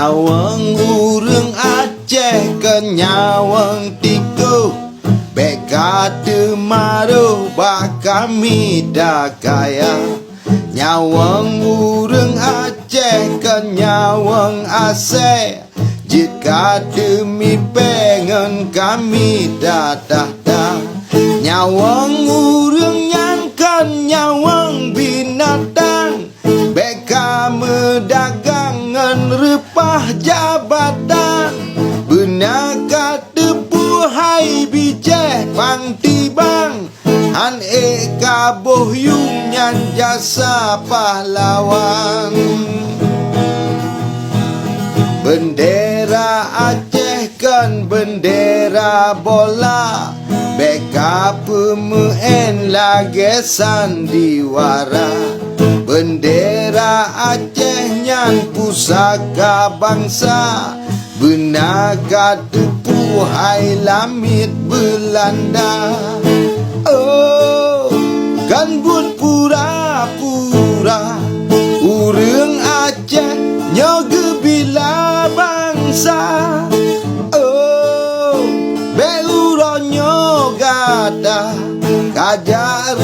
Nyawang urang Aceh ke nyawang tiku, beka temaru bak kami dah kaya. Nyawang urang Aceh ke nyawang Aceh, jika demi pengen kami dah. Nyawang urang nyangkan nyawang binatang, beka medagangan repah jabatan. Benaka tepu hai biceh pang tibang, han eka bohyung nyan jasa pahlawan. Bendera Aceh kan bendera bola, beka pemuen lage sandiwara. Bendera Aceh nyan pusaka bangsa, benaka tepu hai lamit Belanda. Oh, kan bun pura-pura urang Aceh nyoge bila bangsa. Oh, beluronyo gada kajar